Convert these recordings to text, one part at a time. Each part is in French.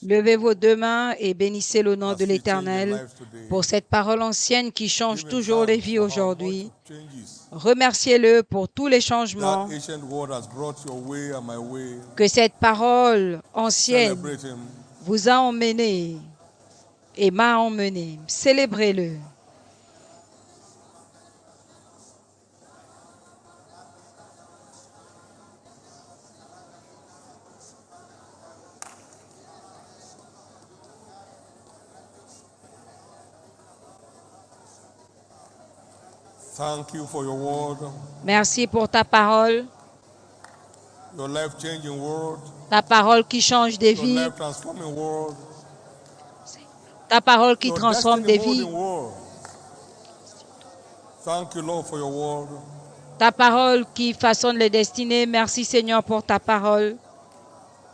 Levez vos deux mains et bénissez le nom de l'Éternel pour cette parole ancienne qui change toujours les vies aujourd'hui. Remerciez-le pour tous les changements que cette parole ancienne vous a emmené et m'a emmené. Célébrez-le. Thank you for your word. Merci pour ta parole. Your life-changing word. Ta parole qui change des Your vies. life-transforming word. Ta parole qui Your transforme des vies. destiny-molding word. Thank you, Lord, for your word. Ta parole qui façonne les destinées. Merci Seigneur pour ta parole.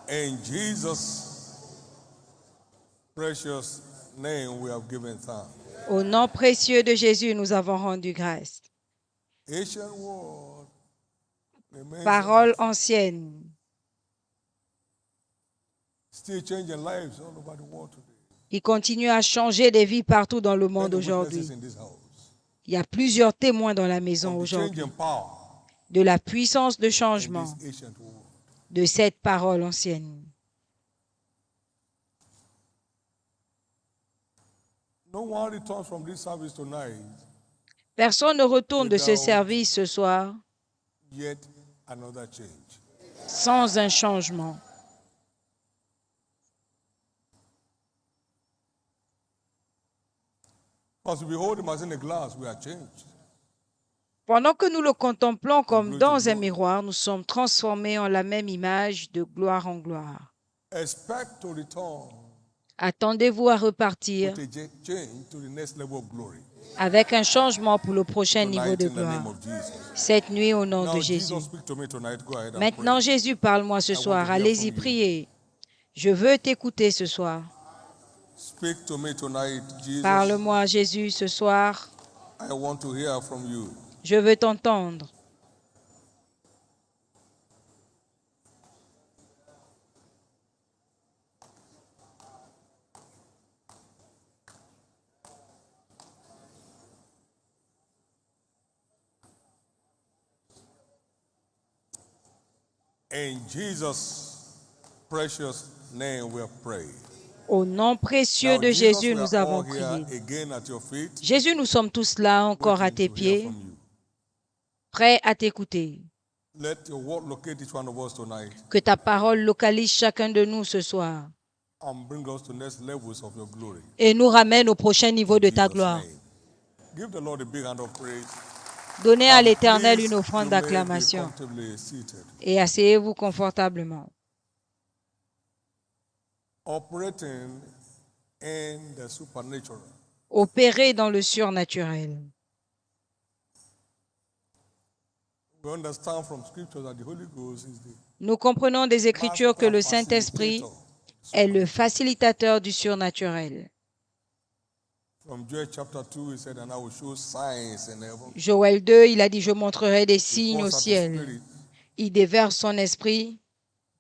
In Jesus' precious name we have given thanks. Au nom précieux de Jésus, nous avons rendu grâce. Ancient word remains Parole ancienne, still changing lives all over the world today. qui continue à changer des vies partout dans le monde Many aujourd'hui. witnesses in this house. Il y a plusieurs témoins dans la maison Of the aujourd'hui changing power de la puissance de in changement this ancient word. de cette parole ancienne. No one returns from this service tonight, Personne ne retourne de ce Without- service ce soir yet another change. sans un changement. As we behold him as in a glass, we are changed. Pendant que nous le contemplons comme glory dans to un glory. miroir, nous sommes transformés en la même image de gloire en gloire. Expect to return Attendez-vous à repartir with a change to the next level of glory. avec un changement pour le prochain niveau Tonight de in the name gloire. of Jesus. Cette nuit au nom Now de Jesus, Jésus. speak to me tonight. Go ahead and Maintenant, pray. Jésus, parle-moi ce I want soir. to hear Allez-y, from you. priez. Je veux t'écouter ce soir. Speak to me tonight, Jesus. Parle-moi, Jésus, ce soir. I want to hear from you. Je veux t'entendre. In Jesus' precious name we have prayed. Au nom précieux Now, de Jesus, Jésus, we nous are avons all here prié. again at your feet, Jésus, nous sommes tous là encore à tes waiting to hear pieds, from you. prêts à t'écouter. Let your word locate each one of us tonight Que ta parole localise chacun de nous ce soir and bring us to next levels of your glory. et nous ramène au prochain niveau de In ta Jesus' gloire. name. Give the Lord a big hand of praise. Donnez à And l'Éternel please, une offrande you may be d'acclamation comfortably seated. et asseyez-vous confortablement. Operating in the supernatural. Opérez dans le surnaturel. We understand from scripture that the Holy Ghost is the Nous comprenons des Écritures que le master Saint-Esprit facilitator. est le facilitateur du surnaturel. From Joel chapter 2, he said, and I will show signs in heaven. Joël 2, il a dit, je montrerai des He signes pours au out his ciel. spirit Il déverse son esprit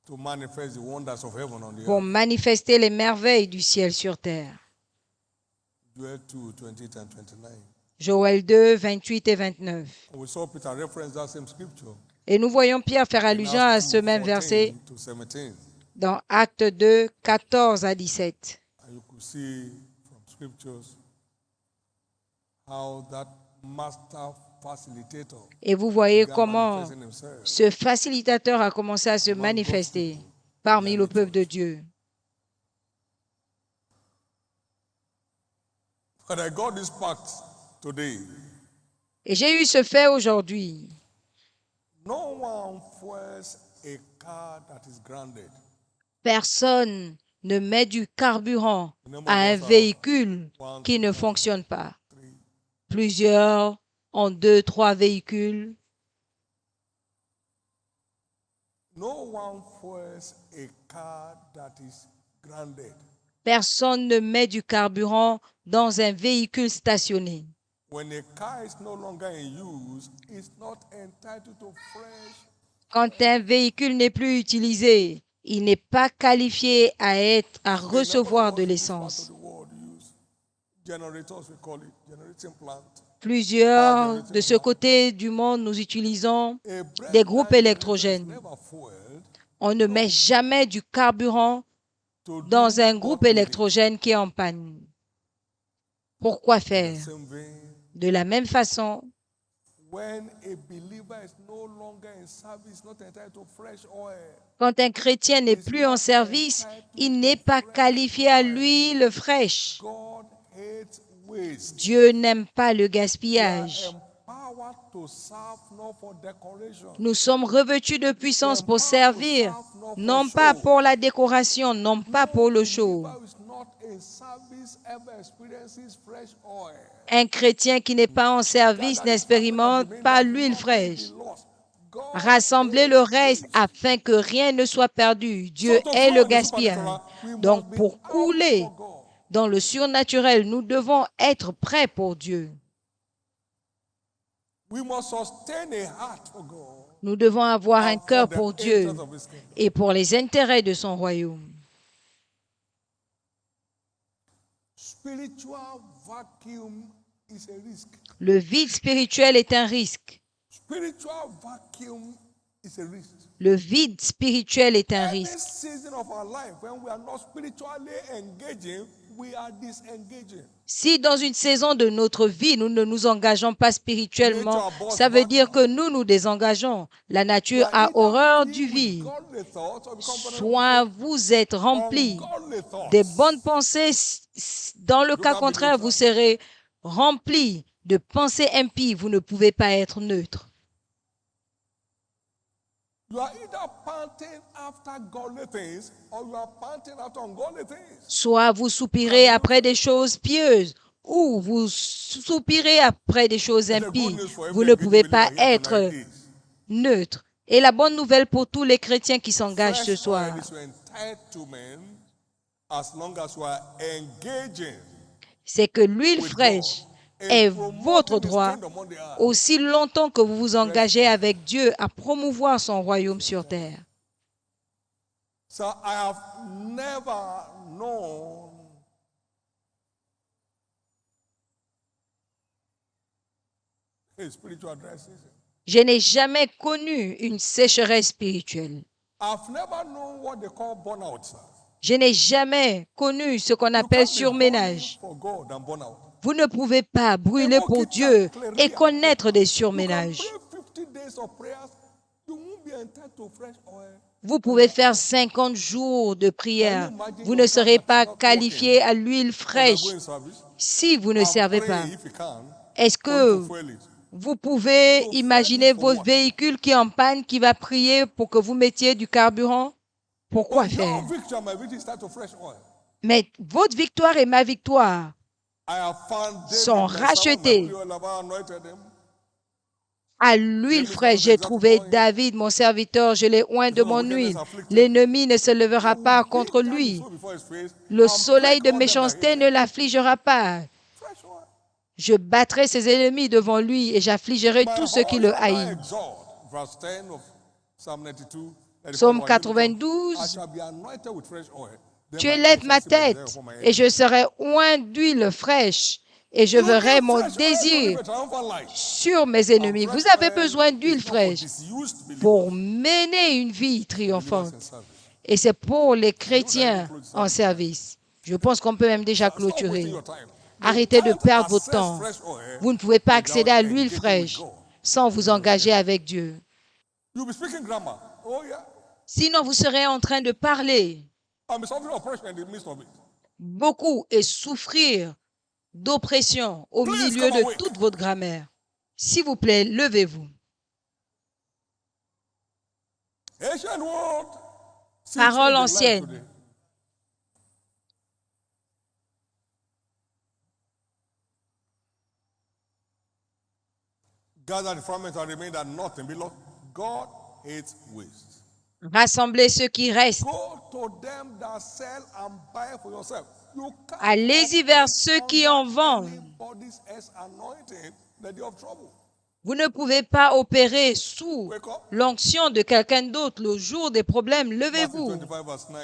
to manifest the wonders of heaven on the pour earth. manifester les merveilles du ciel sur terre. Joel 2, 28 and 29. Joël 2, 28 et 29. And we saw Peter reference that same scripture Et nous voyons Pierre faire in allusion à Acts ce 2, même 14 verset to 17. dans Actes 2, 14 à 17. And you could see from scriptures how that master facilitator Et vous voyez began comment manifesting himself. ce facilitateur a commencé à se manifester parmi le peuple de Dieu. But I got this fact today. Et j'ai eu ce fait aujourd'hui. No one fuels a car that is grounded. Personne ne met du carburant à un véhicule qui ne fonctionne pas. Plusieurs ont 2, 3 véhicules. No one fuels a car that is grounded. Personne ne met du carburant dans un véhicule stationné. When a car is no longer in use, it's not entitled to fresh. Quand un véhicule n'est plus utilisé, il n'est pas qualifié à recevoir de l'essence. Plusieurs de ce côté du monde, nous utilisons des groupes électrogènes. On ne met jamais du carburant dans un groupe électrogène qui est en panne. Pourquoi faire? De la même façon, quand un chrétien n'est plus en service, il n'est pas qualifié à l'huile fraîche. Dieu n'aime pas le gaspillage. Nous sommes revêtus de puissance pour servir, non pas pour la décoration, non pas pour le show. Un chrétien qui n'est pas en service n'expérimente pas l'huile fraîche. Rassemblez le reste afin que rien ne soit perdu. Dieu est le gaspillage. Donc, pour couler dans le surnaturel, nous devons être prêts pour Dieu. Nous devons avoir un cœur pour Dieu et pour les intérêts de son royaume. Le vide spirituel est un risque. Le vide spirituel est un risque. Si dans une saison de notre vie, nous ne nous engageons pas spirituellement, ça veut dire que nous nous désengageons. La nature a horreur du vide. Soit vous êtes remplis des bonnes pensées, dans le cas contraire, vous serez remplis de pensées impies. Vous ne pouvez pas être neutre. Soit vous soupirez après des choses pieuses ou vous soupirez après des choses impies. Vous ne pouvez pas être neutre. Et la bonne nouvelle pour tous les chrétiens qui s'engagent ce soir, c'est que l'huile fraîche est votre droit aussi longtemps que vous vous engagez avec Dieu à promouvoir son royaume sur terre. Je n'ai jamais connu une sécheresse spirituelle. Je n'ai jamais connu ce qu'on appelle surménage. Vous ne pouvez pas brûler pour Dieu et connaître des surménages. Vous pouvez faire 50 jours de prière. Vous ne serez pas qualifié à l'huile fraîche si vous ne servez pas. Est-ce que vous pouvez imaginer votre véhicule qui est en panne, qui va prier pour que vous mettiez du carburant? Pourquoi faire? Mais votre victoire et ma victoire sont rachetés à l'huile fraîche. J'ai trouvé David, mon serviteur, je l'ai oint de mon huile. L'ennemi ne se lèvera pas contre lui. Le soleil de méchanceté ne l'affligera pas. Je battrai ses ennemis devant lui et j'affligerai tous ceux qui le haïssent. Psaume 92. Tu élèves ma tête et je serai oint d'huile fraîche et je verrai mon désir sur mes ennemis. Vous avez besoin d'huile fraîche pour mener une vie triomphante. Et c'est pour les chrétiens en service. Je pense qu'on peut même déjà clôturer. Arrêtez de perdre votre temps. Vous ne pouvez pas accéder à l'huile fraîche sans vous engager avec Dieu. Sinon, vous serez en train de parler beaucoup et souffrir d'oppression au milieu de toute votre grammaire. S'il vous plaît, levez-vous. Parole ancienne. Rassemblez ceux qui restent. Allez-y vers ceux qui en vendent. Vous ne pouvez pas opérer sous Wake up. l'onction de quelqu'un d'autre le jour des problèmes. Matthew Levez-vous. 25, verse 9.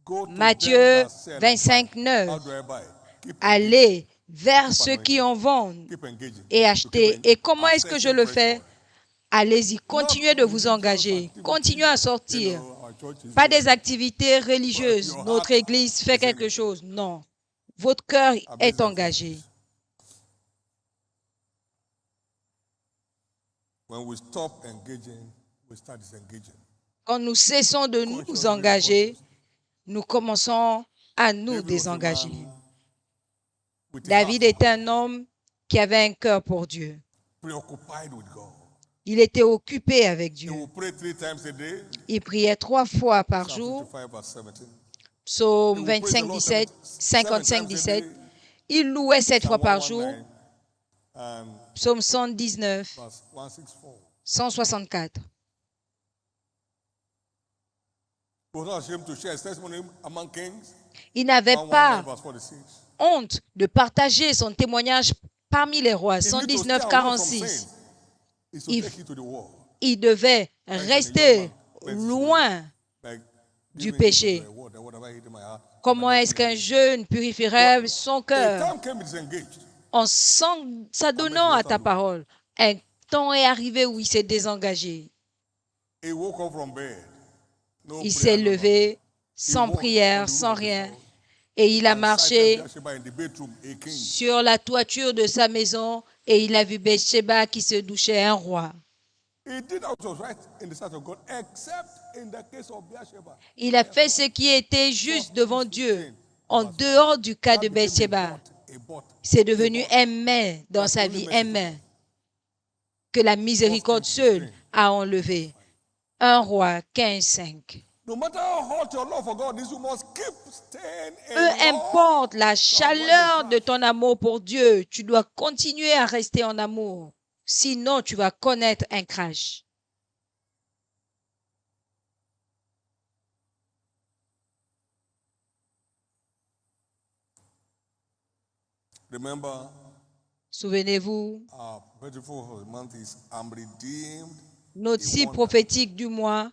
Go to Matthieu them that sell and 25, buy. 9. How do I buy? Keep engaging. Allez vers ceux qui en vendent Keep engaging. et To achetez. keep Et comment est-ce que je le fresh fais? oil. Allez-y, continuez de vous engager. Continuez à sortir. Pas des activités religieuses. Notre Église fait quelque chose. Non. Votre cœur est engagé. When we stop engaging, we start disengaging. Quand nous cessons de nous engager, nous commençons à nous désengager. David était un homme qui avait un cœur pour Dieu. Preoccupied with God. Il était occupé avec He Dieu. will pray 3 times a day. Il priait 3 fois par Psalm jour. 55, verse 17. Psaume He will praise the 25, Lord 17, 55, times a 17. day. Il louait 7 fois Psalm par jour. 119 and Psaume 119, verse 164. 164. He was not ashamed to share his testimony among kings. Il n'avait 119, pas verse 46. honte de partager son témoignage parmi les rois. He need to stay 119, away from 46. sin. He should Il- take it to the wall. Il devait rester loin. Like, Du give me péché. the word, whatever hit in my heart. Comment est-ce qu'un jeune purifierait son A cœur time came, he disengaged. en s'adonnant à ta parole? Un temps est arrivé où il s'est désengagé. He woke up from bed. No Il prayer, s'est no levé nothing. sans He walked prière, on the sans roof of his rien. house Et il a and marché sighted Bathsheba in the bedroom, a king. sur la toiture de sa maison et il a vu Bathsheba qui se douchait, un roi. He did what was right in the sight of God, except in the case of Bathsheba. Il a fait ce qui était juste devant Dieu, en dehors du cas de Bathsheba. C'est devenu un main dans sa vie, un main que la miséricorde seule a enlevé. 1 Roi 15, 5. No matter how hot your love for God is, you must keep staying in Peu love. importe la chaleur de ton amour pour Dieu, tu dois continuer à rester en amour. Sinon, tu vas connaître un crash. Remember, Souvenez-vous, our beautiful month is I'm redeemed. notre cible prophétique du mois,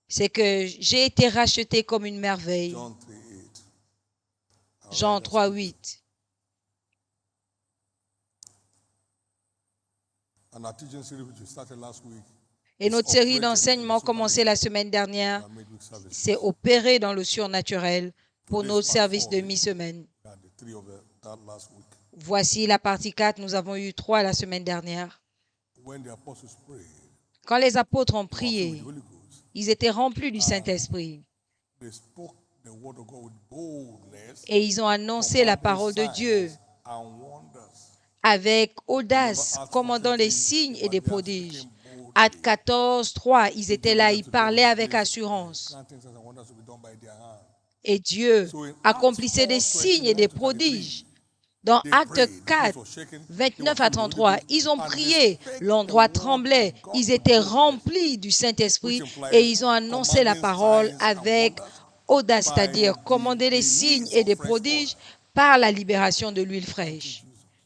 c'est que j'ai été racheté comme une merveille. John 3:8. Jean 3, 8. And our teaching series which we started last week, Et notre série d'enseignements commencée la semaine dernière, our midweek service. c'est opérer dans le surnaturel pour nos services de mi-semaine. We had the 3 of that last week. Voici la partie 4, nous avons eu 3 la semaine dernière. When the apostles prayed, Quand les apôtres ont they were filled with prié, the Holy Ghost. ils étaient remplis du Saint-Esprit They spoke the word of God with boldness. et ils ont annoncé la parole de Dieu And wonders. avec audace, commandant les signes et des prodiges. Actes 14, 3, ils étaient là, ils parlaient avec assurance. Granting signs and wonders to be done by their hand. Et Dieu accomplissait des signes et des prodiges. Dans Actes 4, 29 à 33, ils ont prié, l'endroit tremblait, ils étaient remplis du Saint-Esprit et ils ont annoncé la parole avec audace, c'est-à-dire commander des signes et des prodiges par la libération de l'huile fraîche.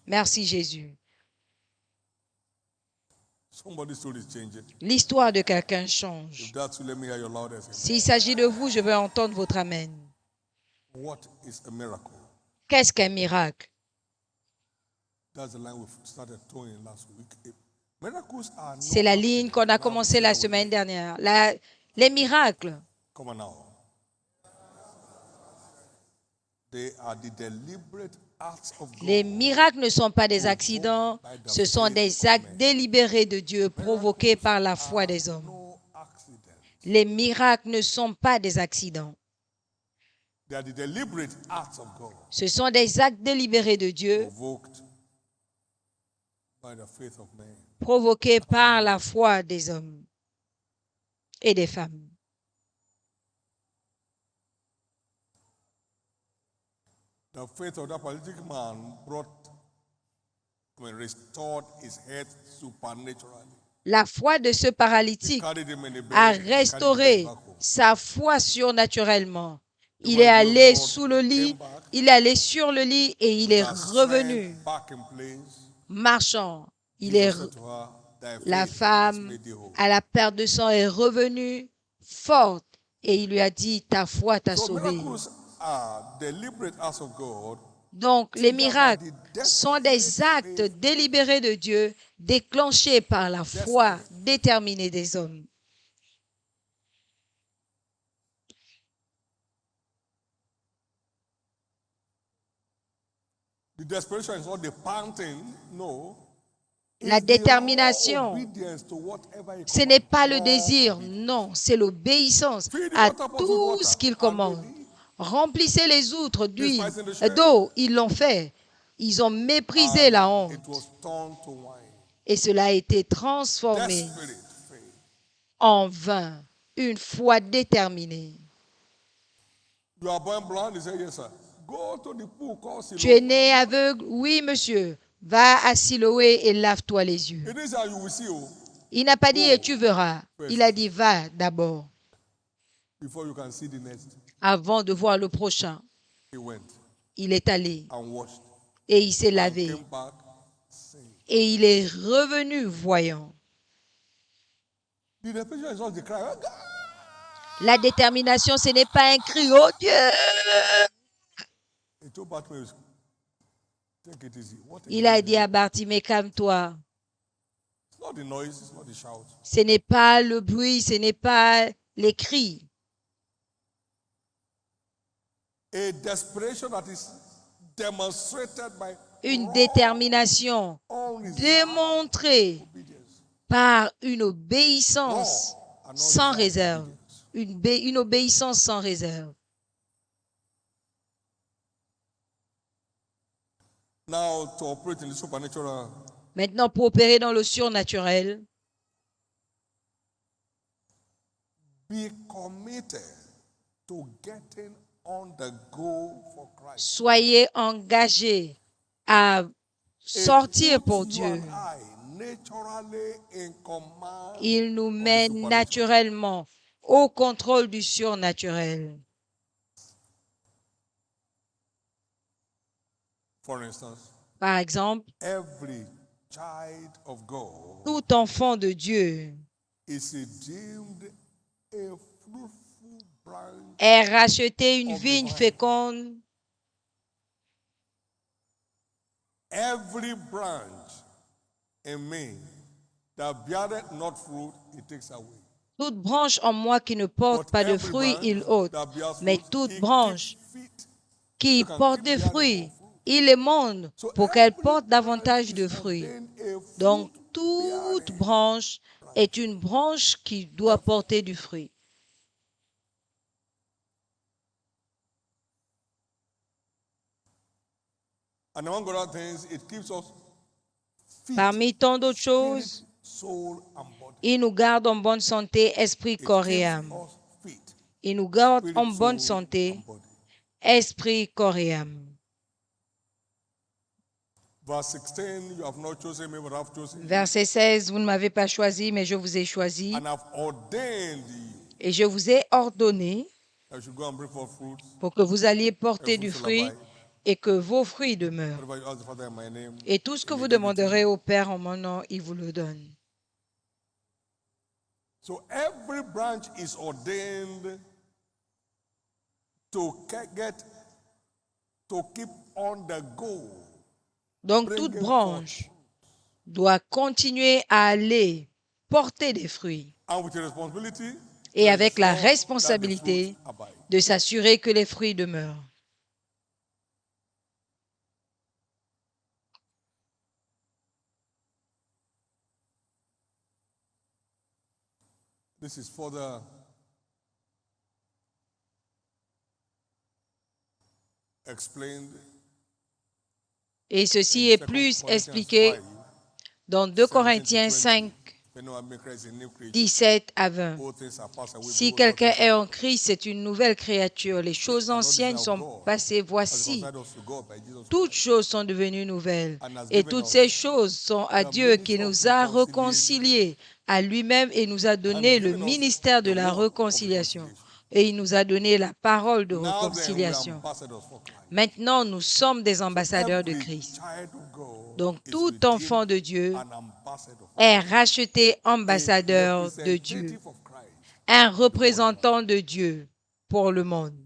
Merci Jésus. Somebody's story is changing. L'histoire de quelqu'un change. If that's you, let me hear your loudest amen. S'il s'agit de vous, je veux entendre votre amen. What is a miracle? Qu'est-ce qu'un miracle? That's the line we started towing last week. Miracles are C'est la ligne qu'on a commencé la semaine dernière. Les miracles, Come on now. They are the deliberate acts of God. les miracles ne sont pas des accidents, ce sont des actes délibérés de Dieu provoqués par la foi des hommes. No accident. Les miracles ne sont pas des accidents. They are the deliberate acts of God Ce sont des actes délibérés de Dieu provoked by the faith of man. provoqués par la foi des hommes et des femmes. The faith of that paralytic man restored his health supernaturally. La foi de ce paralytique Carried him in the bed, a carried the restauré bed back home. sa foi surnaturellement. Il est allé sous le lit, il est allé sur le lit et il est His revenu strength back in place. marchant Jesus said to her, "Thy La faith has femme made thee whole." à la perte de sang est revenue forte et il lui a dit, ta foi t'a So sauvée. miracles are deliberate acts of God. Donc, les triggered by miracles the sont des desperate actes faith délibérés de Dieu, déclenchés par la foi déterminée des hommes. The desperation is not the panting, no. La It's the raw détermination, obedience to whatever he ce n'est commands. pas le Raw désir, obedience. non, c'est l'obéissance Feed the à water pot with tout water, ce qu'il and commande. they did. Remplissez les outres d'huile, Despising the shame, d'eau, ils l'ont fait. Ils ont méprisé la and it honte was turned to wine. et cela a été transformé Desperate faith. en vin, une foi déterminée. You are born blind? He said, yes, sir. Go to the pool called Tu es Siloam. né aveugle? Oui, monsieur. Va à Siloé et lave-toi les yeux. It is how you will see you Il n'a pas dit et tu verras. Il a dit va d'abord before you can see the next. avant de voir le prochain. He went Il est allé and washed et il s'est and lavé came back saying. et il est revenu voyant. The desperation is not the cry. "Oh, God." La détermination, ce n'est pas un cri, oh Dieu. He told Bartimaeus, take it easy. What is Il a it? dit à Bartimée, calme-toi. It's not the noise, it's not the shout. Ce n'est pas le bruit, ce n'est pas les cris. A desperation that is demonstrated by Une détermination unreserved démontrée obedience. par une obéissance Raw and sans unreserved réserve. obedience. Une obéissance sans réserve. Now, to operate in the supernatural, Maintenant, pour opérer dans le surnaturel, be committed to getting on the go for Christ. soyez engagés à sortir It pour puts you Dieu. and I naturally in command Il nous of the mène supernatural. naturellement au contrôle du surnaturel. For instance, Par exemple, every child of God tout enfant de Dieu is redeemed a fruitful branch. est racheté une Of the vigne vine. féconde. Every branch in me that beareth not fruit, he takes away. Toute branche en moi qui ne porte But pas de every fruits, branch il ôte. that bears Mais fruit, toute he branche keeps fit. qui can porte keep des bearing fruits, more fruit. il les monte So pour qu'elle every porte davantage branch de is fruits. ordained a Donc, fruit toute bearing. branche est une branche qui doit porter du fruit. And among other things, it keeps us fit, Parmi tant d'autres spirit, choses, soul, and body. il nous garde en bonne santé, esprit, It corps et keeps âme. us fit, Il nous garde spirit, en bonne soul, santé, and body. esprit, corps et âme. Verse 16, you have not chosen me, but I have chosen you, Verset 16, vous ne m'avez pas choisi, mais je vous ai choisi and have ordained you et je vous ai ordonné that you should go and bring forth fruit, pour que vous alliez porter and du fruit shall fruit abide. et que vos fruits demeurent. Whatever you ask the Father in my name, Et tout ce que he vous may give it to demanderez you. au Père en mon nom, il vous le donne. So every branch is ordained to keep on the go. Donc toute branche doit continuer à aller porter des fruits And with the responsibility et to avec la ensure that the responsabilité fruit abide. de s'assurer que les fruits demeurent. This is further explained Et ceci in est 2 plus Corinthians expliqué 5, dans 2 17 to Corinthiens 20. 5, If anyone be in Christ, a new creature. 17 à 20. All things are passed away, Si behold, all quelqu'un things est are en Christ, c'est une nouvelle créature. Les choses And not anciennes desire of sont God passées. has Voici, reconciled us to God by Jesus toutes Christ, choses sont devenues nouvelles. and has Et given toutes us ces choses sont à the Dieu qui ministry of nous a reconciliation. réconciliés à lui-même et nous a donné le given us ministère de the la word of réconciliation. reconciliation. et il nous a donné la parole de Now then, we are réconciliation. ambassadors for Christ. Maintenant, nous sommes des ambassadeurs de Every Christ. child of God Donc, is tout redeemed enfant de Dieu an ambassador for est Christ. racheté A ambassadeur de Dieu, representative of Christ. un représentant de Dieu pour le monde.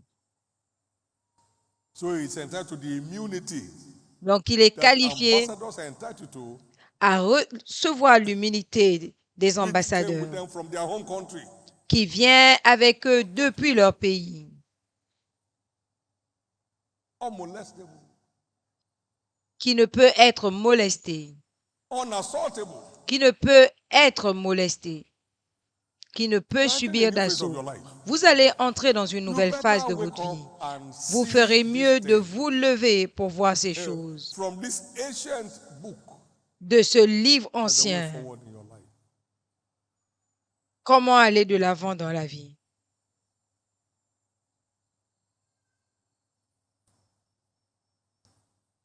So he's entitled to the immunity Donc, il est that qualifié ambassadors are entitled to à recevoir l'immunité des which came with ambassadeurs them from their home country. qui vient avec eux depuis leur pays, Unmolestable, qui ne peut être molesté, unassaultable. qui ne peut être molesté, qui ne peut Enter the subir new phase of d'assaut. your life. Vous allez entrer dans une You nouvelle phase better de wake votre up vie. and Vous see ferez this mieux de thing vous lever pour voir ces choses from this ancient book de ce livre as a way ancien. forward in your life. Comment aller de l'avant dans la vie?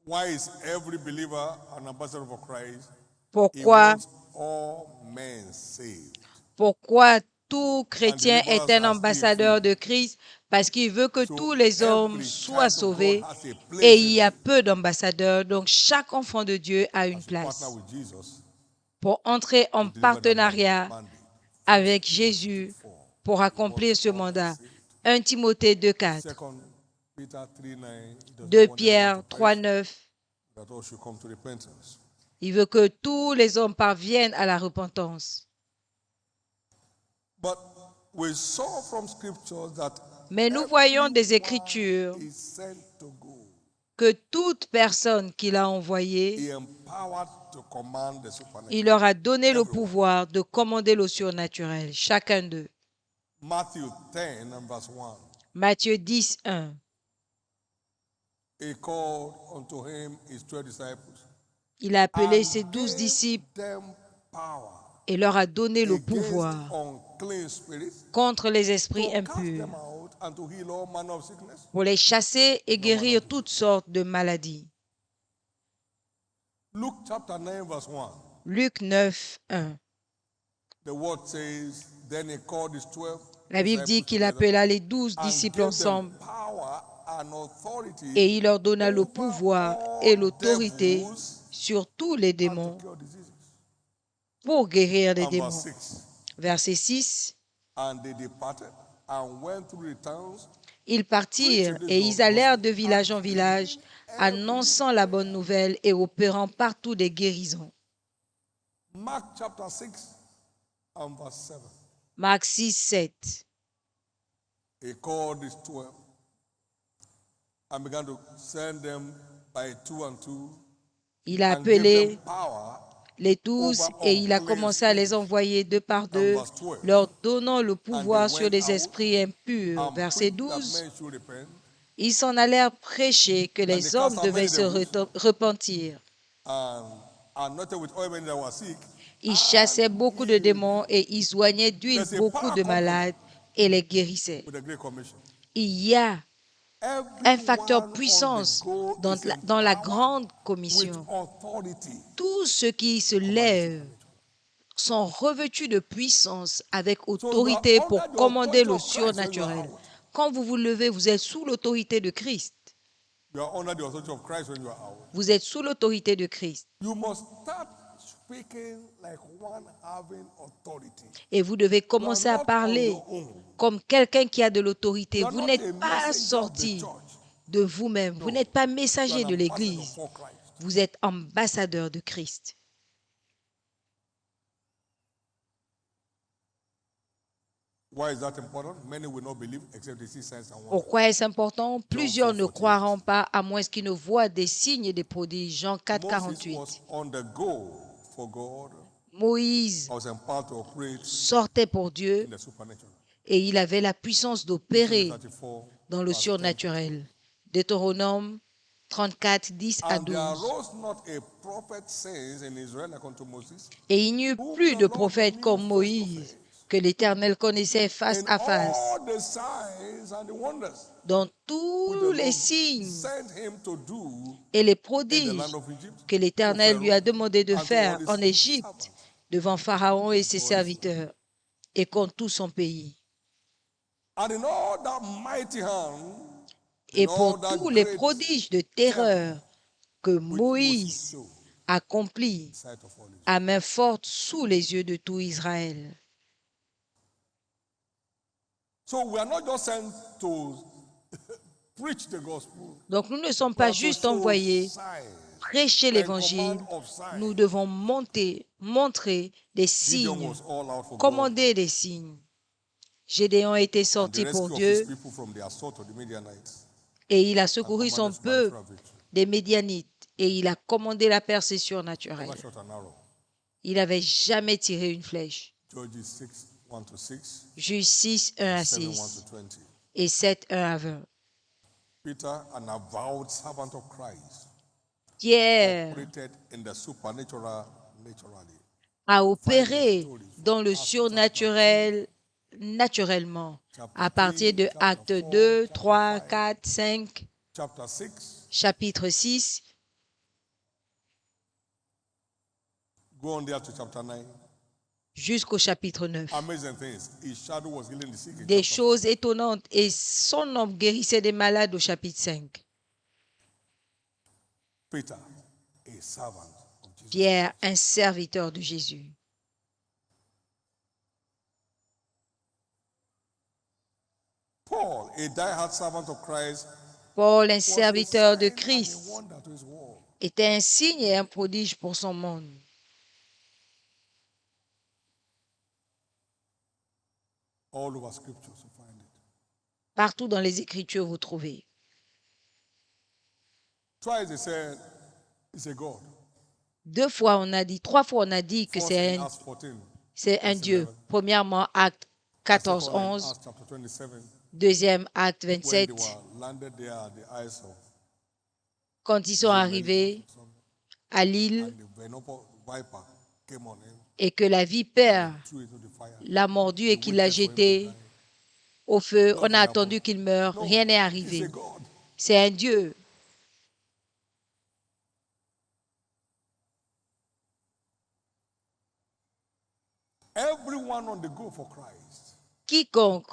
Why is every believer an ambassador for Christ? He Pourquoi, wants all men saved. pourquoi tout chrétien deliver est us un as ambassadeur free. de Christ? Parce qu'il veut que So tous les hommes every soient child of God sauvés has a place et il y in a it. peu d'ambassadeurs. Donc chaque enfant de Dieu a une As you partner place with Jesus pour entrer en to deliver that partenariat mandate. avec Jésus pour accomplir ce mandat. 1 Timothée 2,4, 2 Peter 3:9. 2 Pierre 3,9. That all should come to repentance. Il veut que tous les hommes parviennent à la repentance. But we saw from scriptures that Mais nous voyons des everyone Écritures is sent to go. que toute personne qu'il a envoyée, He empowered to command the supernatural. il leur a donné le Everyone. pouvoir de commander le surnaturel, chacun d'eux. Matthew 10 and verse 1. Matthieu 10, 1. He called unto him his 12 disciples. Il a appelé and ses 12 gave disciples them power et leur a donné le against pouvoir unclean spirits contre les to esprits cast impurs, them out and to heal all manner of sickness. pour les chasser et guérir toutes sortes de maladies. Luke chapter 9 verse 1. Luc 9, 1. The word says, then he called his 12 La Bible dit disciples qu'il together appela les 12 and disciples gave them ensemble power and authority et il leur donna le over pouvoir all et l'autorité devils sur tous les and démons to cure diseases. pour guérir les And démons. verse 6. Verset 6. And they departed and went through the towns. Ils partirent et ils allèrent de village en village, annonçant la bonne nouvelle et opérant partout des guérisons. Mark chapter 6 and verse 7. Marc 6, 7. He called his 12 and began to send them by two and two Il a and gave appelé them power. les 12 et il a commencé à les envoyer deux par deux, leur donnant le pouvoir sur les esprits impurs. and Verset preached that 12. men should repent Ils s'en allèrent prêcher que les hommes devaient se repentir. and anointed with oil many that were sick. Ils chassaient beaucoup de démons et ils soignaient d'huile beaucoup de malades et les guérissaient. With a great commission. Il y a un facteur Everyone on puissance the go dans is dans la empowered grande with commission. authority. Tous ceux qui se lèvent sont revêtus de puissance avec autorité pour commander le surnaturel. Quand vous vous levez, vous êtes sous l'autorité de Christ. You are under the authority of Christ when you are out. Vous êtes sous l'autorité de Christ. You must start speaking like one having authority. Et vous devez commencer à parler comme quelqu'un qui a de l'autorité. You are Vous not n'êtes a pas messenger of the sorti church. de vous-même. Vous n'êtes pas You messager are de an l'Église. ambassador for Christ. Vous êtes ambassadeur de Christ. Why is that important? Many will not believe except they see signs and wonders. Pourquoi est-ce important? Plusieurs ne croiront pas à moins qu'ils ne voient des signes et des prodiges. Jean 4, Moses 48. was on the go for God. Moïse I was empowered to operate sortait pour Dieu in the supernatural. et il avait la puissance d'opérer 34, dans le verse 10. surnaturel. Deutéronome 34, 10 à And there 12. arose not a prophet since in Israel like unto Moses. Et il n'y eut plus de prophète comme Moïse, que l'Éternel connaissait face In à face. all the signs and the wonders Dans which tous the les Lord signes sent him to do et les in the prodiges land of Egypt, que l'Éternel lui a demandé de and to faire all his en Égypte servants. devant Pharaon et ses serviteurs et contre tout son pays. And in all that mighty hand, Et in all pour that tous les great prodiges de terreur que which Moïse showed accomplit in sight of all Israel. à main forte sous les yeux de tout Israël. So we are not just sent to preach the gospel, Donc nous ne sommes we pas are to juste show envoyés signs prêcher and l'évangile, command of signs. nous devons montrer des Gideon signes, was all out for God, commander des signes. Gédéon était and the sorti pour rescue of his Dieu people from the assault of the Midianites et il a and secouru son commanded peuple supernatural victory des Médianites et il a commandé la percée over surnaturelle. shot an arrow. Il n'avait jamais tiré une flèche. Judges 6, 1-6, Juge 6, 1 à 7, 6 1-20. et 7, 1 à 20. Peter, an avowed servant of Christ, Pierre operated in the supernatural naturally. a opéré dans le surnaturel naturellement à partir de Actes 2, 3, 4, 5, Chapter 6, chapitre 6, go on there to chapter 9. jusqu'au chapitre 9. Amazing things. His shadow was healing the sick. in Des chapter choses 5. étonnantes et son nom guérissait des malades au chapitre 5. Peter, a servant of Jesus. Pierre, un serviteur de Jésus. Paul, a die-hard servant of Christ, Paul, un was a serviteur de sign and a Christ, wonder to his world. était un signe et un prodige pour son monde. All over scriptures you find it. Partout dans les Écritures, vous trouvez. Twice they said it's a God. 2 fois, on a dit, 3 fois, on a dit que First c'est in un, Acts 14. c'est un verse Dieu. 11. Premièrement, Acte 14, Second in 11. Acts chapter 27. Deuxième, Acte When 27. they were landed there at the eyes of Quand ils sont arrivés à l'île and the venomous viper came on him, et que la vipère threw into the fire. l'a mordu et qu'il l'a jeté au feu, on a attendu qu'il meure. No, Rien n'est it's arrivé. a God. C'est un Dieu. Everyone on the go for Christ Quiconque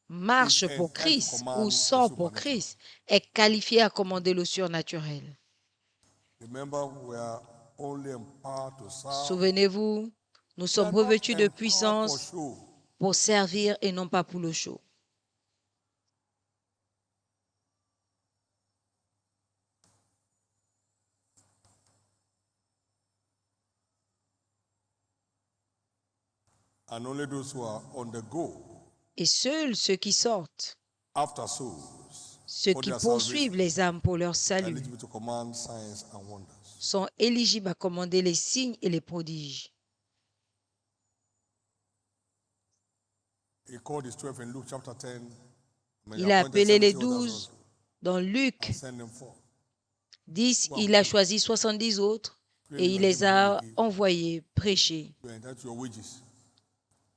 marche is pour entitled to Christ command ou the sort pour supernatural. Christ est qualifié à commander le surnaturel. Remember, we are only empowered to serve. Souvenez-vous, nous We are sommes not revêtus de empowered for puissance show. pour servir et non pas pour le show. And only those who are on the go Et seuls ceux qui sortent, after souls ceux for qui their poursuivent salvation les âmes pour leur are salut, eligible to command signs and wonders. sont éligibles à commander les signes et les prodiges. He called his 12 in Luke chapter 10. Il a appelé les 12 dans Luc and sent them forth. 10, il a choisi 70 autres et il les a envoyés prêcher. You are entitled to your wages.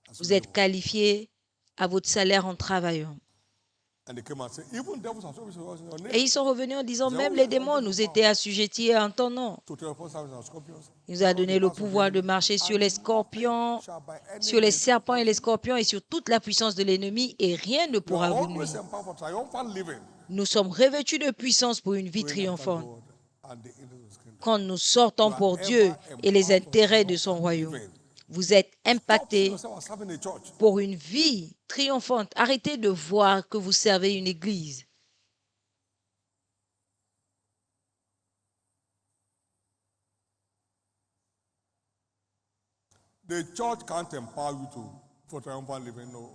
As Vous you êtes labor. qualifiés à votre salaire en travaillant. And they came and said, even devils are subject to us in your name. Et ils sont revenus en disant, même les démons nous étaient assujettis en ton nom. To tell upon serpents and scorpions. Il nous a donné le pouvoir de marcher sur les scorpions, sur les serpents et les scorpions et sur toute la puissance de l'ennemi et rien ne You pourra are vous always nuire. empowered for triumphant living. Nous sommes revêtus de puissance pour une vie Going after triomphante. God and the angels of his kingdom. Quand nous sortons pour Dieu et les intérêts de son royaume, vous êtes Stop seeing impactés yourself as serving a church. pour une vie triomphante. Arrêtez de voir que vous servez une église. The church can't empower you for triumphant living. No.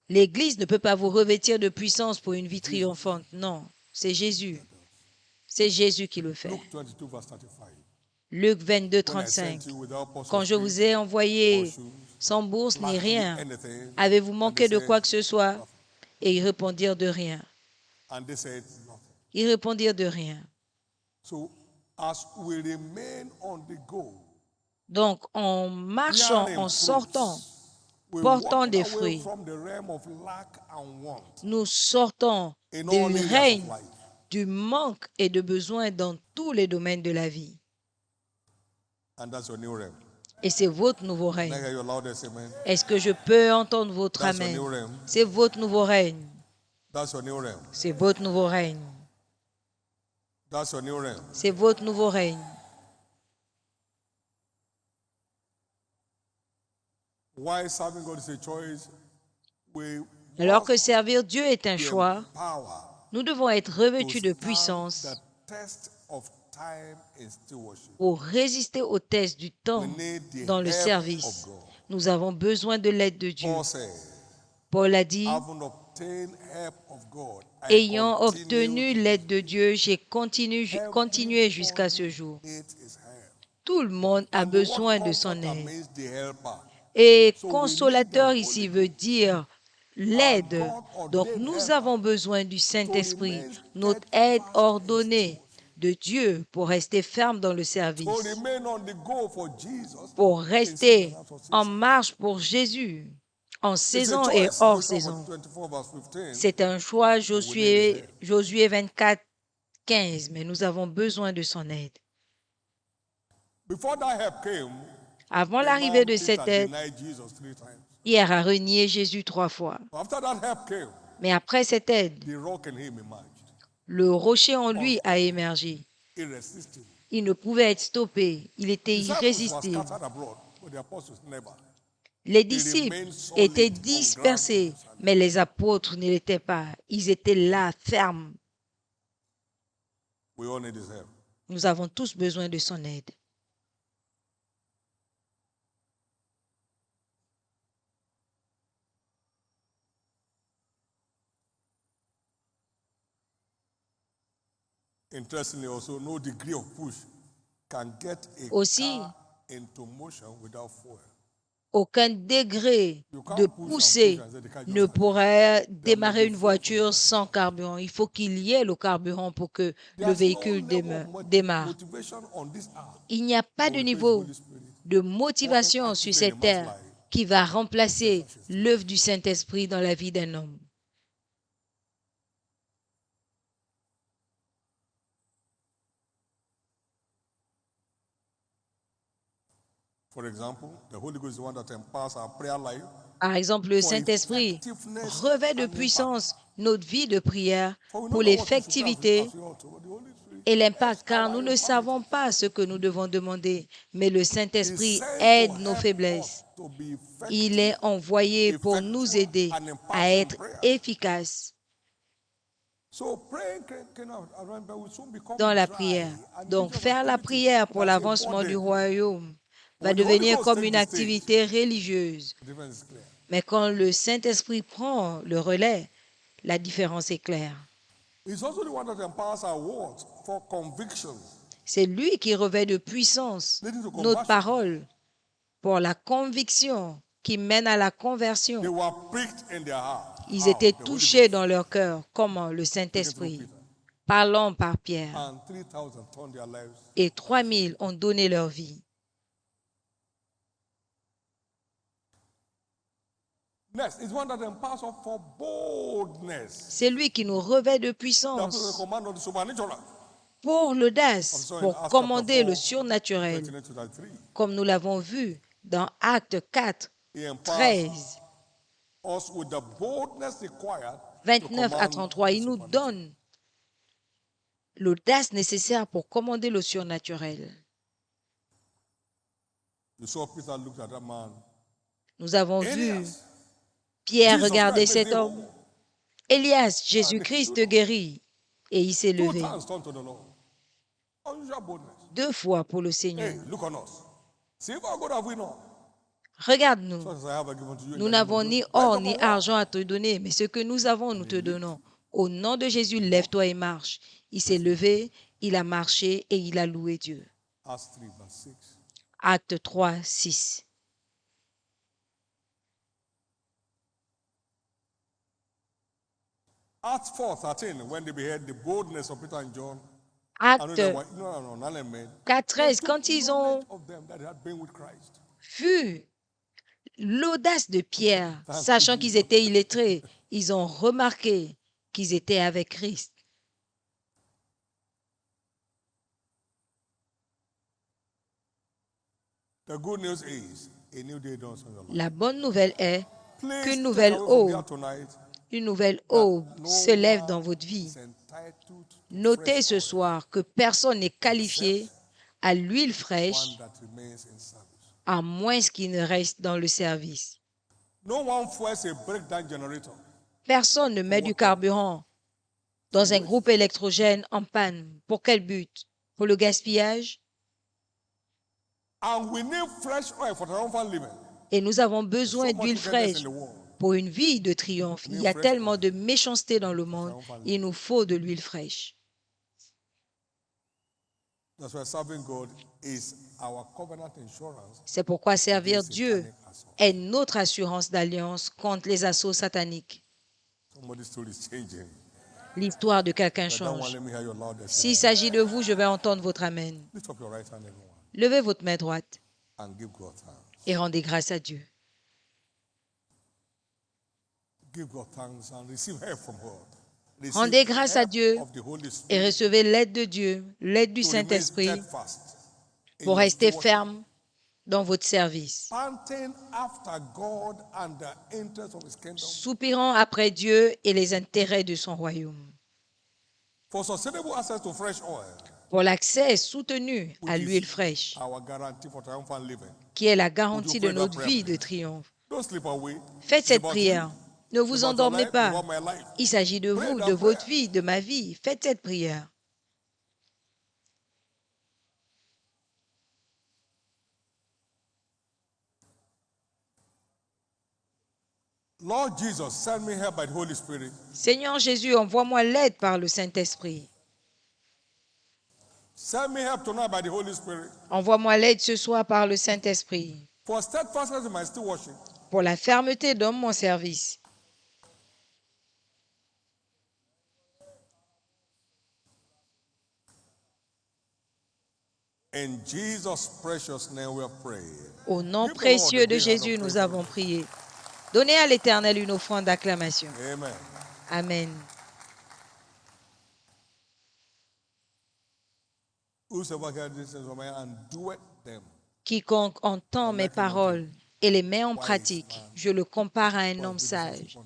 L'église ne peut pas vous revêtir de puissance pour une vie triomphante. Non, c'est Jésus. C'est Jésus qui le fait. Luke 22 verse 35. Luc 22, When I 35. sent you without purse Quand or je vous fees, ai envoyé or shoes, sans bourse ni lacking rien, anything, avez-vous manqué de said, quoi que ce soit? Et ils répondirent de rien. and they said nothing. Ils répondirent de rien. So as we remain on the go, Donc, en marchant, bearing en fruits, sortant, we portant walk des away fruits, from the realm of lack and want nous sortons in du all areas règne of life. du manque et de besoin dans tous les domaines de la vie. And that's your new realm. Et c'est votre nouveau Can I règne. hear your loudest amen? Est-ce que je peux entendre votre That's your amen? new realm. C'est votre nouveau règne. That's your new realm. C'est votre nouveau règne. That's your new realm. C'est votre nouveau règne. Why serving God is a choice? We Alors que must servir Dieu est un be choix, empowered nous devons être to revêtus de stand puissance the test of time in stewardship. pour résister au test du temps We need the dans le help service. of God. Nous avons besoin de l'aide de Dieu. Paul said, Paul a dit, having obtained help of God, I ayant continue obtenu to l'aide de Dieu, j'ai continué jusqu'à ce jour. need his help. Tout le monde a And the besoin word de son comforter aide. means the helper. Et So we need consolateur the ici Holy veut Ghost. dire l'aide. God Donc ordained nous helper avons besoin du Saint-Esprit, remain notre aide steadfast ordonnée de Dieu pour rester ferme dans le to service, remain on the go for Jesus pour in rester season and out of en season. marche pour Jésus, en It's a saison et choice. hors Joshua saison. 24 verse 15. C'est un choix, need his Josué help. 24, 15, mais nous avons besoin de son aide. Before that help came, Avant the l'arrivée man de Peter cette aide, denied Jesus 3 times. Pierre a renié Jésus 3 fois. After that help came, Mais après cette aide, the rock in him emerged, le rocher en lui a émergé. irresistible. Il ne pouvait être stoppé. Il était Disciples were irrésistible. scattered abroad, but the apostles never. Les disciples étaient dispersés, mais les apôtres ne l'étaient pas. Ils étaient là, fermes. We all need his help. Nous avons tous besoin de son aide. Interestingly, also, no degree of push can get a Aussi, car into motion without fuel. aucun degré de poussée ne pourrait démarrer une voiture sans carburant. Il faut qu'il y ait le carburant pour que le véhicule démarre. Motivation on this earth Il n'y a pas de niveau de motivation sur cette terre qui va remplacer l'œuvre du Saint-Esprit dans la vie d'un homme. For example, the Holy Ghost is the one that empowers our prayer life. Par exemple, le Saint-Esprit revêt de puissance notre vie de prière pour l'effectivité et l'impact, car nous ne savons pas ce que nous devons demander, mais le Saint-Esprit aide nos faiblesses. Il est envoyé pour nous aider à être efficaces dans la prière. Donc, faire la prière pour l'avancement du royaume va devenir comme une activité religieuse. Mais quand le Saint-Esprit prend le relais, la différence est claire. C'est lui qui revêt de puissance notre parole pour la conviction qui mène à la conversion. Ils étaient touchés dans leur cœur. Comment? Le Saint-Esprit. Parlant par Pierre. Et 3000 ont donné leur vie. C'est lui qui nous revêt de puissance pour l'audace, pour commander le surnaturel, comme nous l'avons vu dans Actes 4, 13, 29 à 33. Il nous donne l'audace nécessaire pour commander le surnaturel. Nous avons vu Pierre regarder cet homme. Élias, Jésus-Christ guérit, et il s'est levé 2 fois pour le Seigneur. Regarde-nous. Nous n'avons ni or ni argent à te donner, mais ce que nous avons, nous te donnons. Au nom de Jésus, lève-toi et marche. Il s'est levé, il a marché et il a loué Dieu. Acte 3, 6. Acte 4.13, quand ils ont vu l'audace de Pierre, sachant qu'ils étaient illettrés, ils ont remarqué qu'ils étaient avec Christ. The good news is a new day dawns on your life. La bonne nouvelle est Please qu'une take nouvelle away from here aube, tonight une nouvelle that aube no se lève dans one votre vie. is entitled to Notez fresh ce oil, soir que personne n'est qualifié à l'huile one fraîche that remains in service. à moins qu'il ne reste dans le service. No one fuels a breakdown generator Personne ne met du carburant dans un groupe électrogène en panne. Pour quel but? Pour le gaspillage? and we need fresh oil for triumphant living. Et nous avons So besoin much d'huile wickedness in fraîche the world. pour une vie de triomphe. Il y a tellement de méchanceté dans le monde. Il nous faut de l'huile fraîche. That's why serving God is our covenant insurance. C'est pourquoi servir against Dieu satanic assault. est notre assurance d'alliance contre les assauts sataniques. Somebody's story is changing. L'histoire de quelqu'un But that one, change. let me hear your loudest S'il amen. s'agit de vous, je vais entendre votre amen. Lift up your right hand, everyone, Levez votre main droite and give God thanks. et rendez grâce à Dieu. Give God thanks and receive help from God. Receive Rendez grâce à help Dieu of the Holy et Spirit recevez l'aide de Dieu, l'aide du to remain Saint-Esprit steadfast in pour your rester stewardship, ferme dans votre service, panting after God and the interests of His kingdom, soupirant après Dieu et les intérêts de son royaume, for sustainable access to fresh oil, pour l'accès soutenu à which l'huile is fraîche, our guarantee for triumphant living. qui est la garantie de pray that notre prayer, vie please? de triomphe. Don't slip away. Faites It's cette about prière. you. Ne It's vous about your endormez life, pas. about my life. Il s'agit de Pray vous, that de votre prayer. vie, de ma vie. Faites cette prière. Lord Jesus, send me help by the Holy Spirit. Seigneur Jésus, envoie-moi l'aide par le Saint-Esprit. Send me help tonight by the Holy Spirit. Envoie-moi l'aide ce soir par le Saint-Esprit. For steadfastness in my stewardship. Pour la fermeté dans mon service. In Jesus' precious name we have prayed. Au nom Give the Lord précieux a de big hand of Jésus, nous praise. avons prié. Donnez à l'Éternel une offrande d'acclamation. Amen. Amen. Whosoever hears these things from me and doeth them, Quiconque entend mes paroles et les met en pratique, je le compare à un homme sage